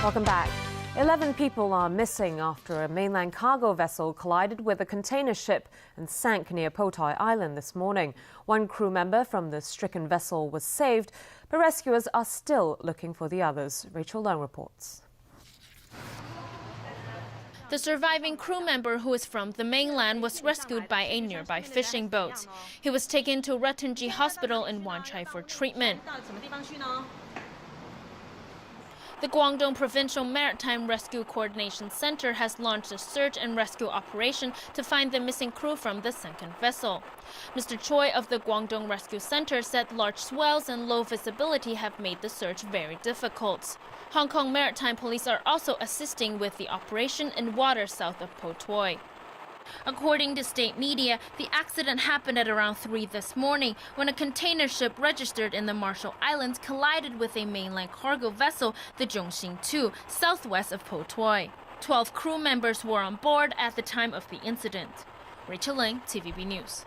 Welcome back. 11 people are missing after a mainland cargo vessel collided with a container ship and sank near Potoi Island this morning. One crew member from the stricken vessel was saved, but rescuers are still looking for the others. Rachel Leung reports. The surviving crew member, who is from the mainland, was rescued by a nearby fishing boat. He was taken to Ratunji Hospital in Wan Chai for treatment. The Guangdong Provincial Maritime Rescue Coordination Center has launched a search and rescue operation to find the missing crew from the sunken vessel. Mr. Choi of the Guangdong Rescue Center said large swells and low visibility have made the search very difficult. Hong Kong Maritime Police are also assisting with the operation in waters south of Potoi. According to state media, the accident happened at around 3 this morning when a container ship registered in the Marshall Islands collided with a mainland cargo vessel, the Zhongxing 2, southwest of Potoi. 12 crew members were on board at the time of the incident. Rachel Ling, TVB News.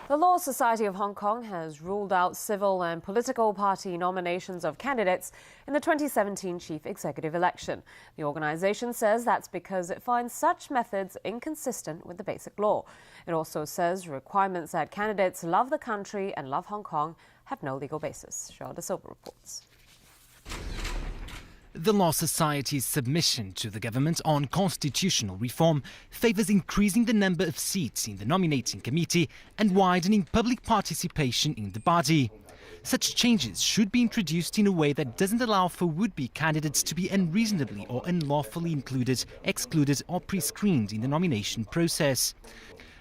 The Law Society of Hong Kong has ruled out civil and political party nominations of candidates in the 2017 chief executive election. The organisation says that's because it finds such methods inconsistent with the Basic Law. It also says requirements that candidates love the country and love Hong Kong have no legal basis. Charles De Silva reports. The Law Society's submission to the government on constitutional reform favours increasing the number of seats in the nominating committee and widening public participation in the body. Such changes should be introduced in a way that doesn't allow for would-be candidates to be unreasonably or unlawfully included, excluded or pre-screened in the nomination process.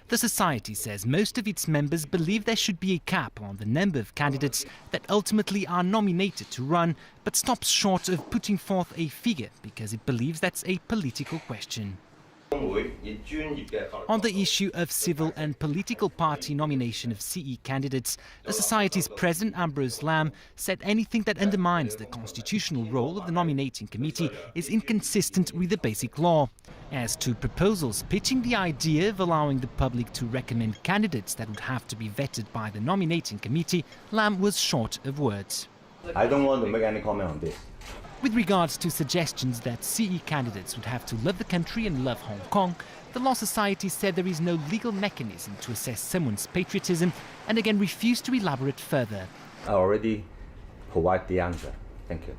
The Society says most of its members believe there should be a cap on the number of candidates that ultimately are nominated to run, but stops short of putting forth a figure because it believes that's a political question. On the issue of civil and political party nomination of CE candidates, the Society's President Ambrose Lam said anything that undermines the constitutional role of the nominating committee is inconsistent with the Basic Law. As to proposals pitching the idea of allowing the public to recommend candidates that would have to be vetted by the nominating committee, Lam was short of words. I don't want to make any comment on this. With regards to suggestions that CE candidates would have to love the country and love Hong Kong, the Law Society said there is no legal mechanism to assess someone's patriotism and again refused to elaborate further. I already provide the answer. Thank you.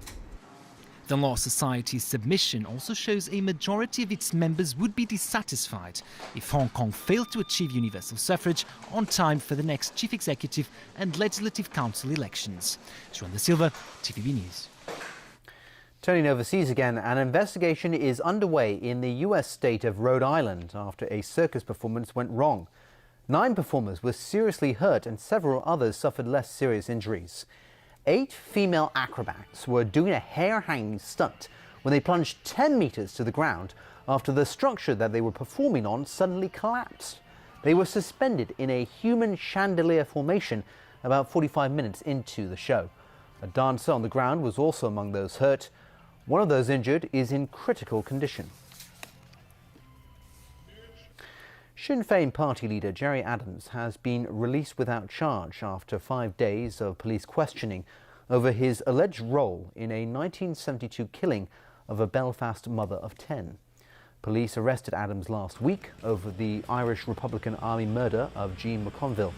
The Law Society's submission also shows a majority of its members would be dissatisfied if Hong Kong failed to achieve universal suffrage on time for the next Chief Executive and Legislative Council elections. João da Silva, TVB News. Turning overseas again, an investigation is underway in the US state of Rhode Island after a circus performance went wrong. 9 performers were seriously hurt and several others suffered less serious injuries. 8 female acrobats were doing a hair-hanging stunt when they plunged 10 meters to the ground after the structure that they were performing on suddenly collapsed. They were suspended in a human chandelier formation about 45 minutes into the show. A dancer on the ground was also among those hurt. One of those injured is in critical condition. Sinn Féin party leader Gerry Adams has been released without charge after 5 days of police questioning over his alleged role in a 1972 killing of a Belfast mother of 10. Police arrested Adams last week over the Irish Republican Army murder of Jean McConville.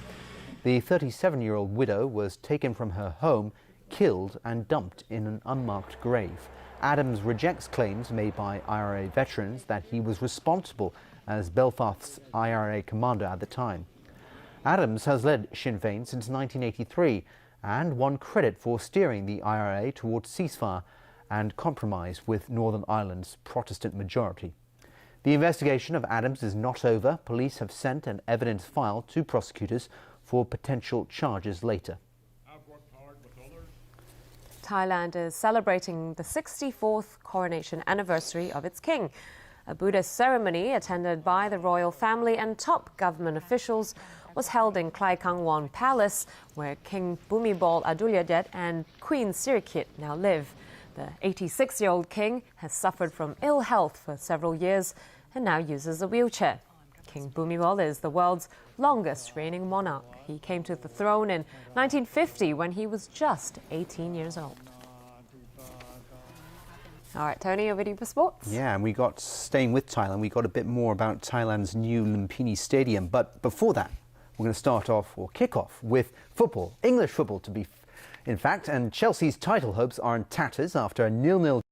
The 37-year-old widow was taken from her home, killed and dumped in an unmarked grave. Adams rejects claims made by IRA veterans that he was responsible as Belfast's IRA commander at the time. Adams has led Sinn Féin since 1983 and won credit for steering the IRA towards ceasefire and compromise with Northern Ireland's Protestant majority. The investigation of Adams is not over. Police have sent an evidence file to prosecutors for potential charges later. Thailand is celebrating the 64th coronation anniversary of its king. A Buddhist ceremony attended by the royal family and top government officials was held in Klai Kang Won Palace, where King Bhumibol Adulyadej and Queen Sirikit now live. The 86-year-old king has suffered from ill health for several years and now uses a wheelchair. King Bhumibol is the world's longest reigning monarch. He came to the throne in 1950 when he was just 18 years old. All right, Tony, over to you for sports. Yeah, and staying with Thailand, we got a bit more about Thailand's new Lumpini Stadium. But before that, we're going to start off, or kick off, with football, English football to be in fact, and Chelsea's title hopes are in tatters after a 0-0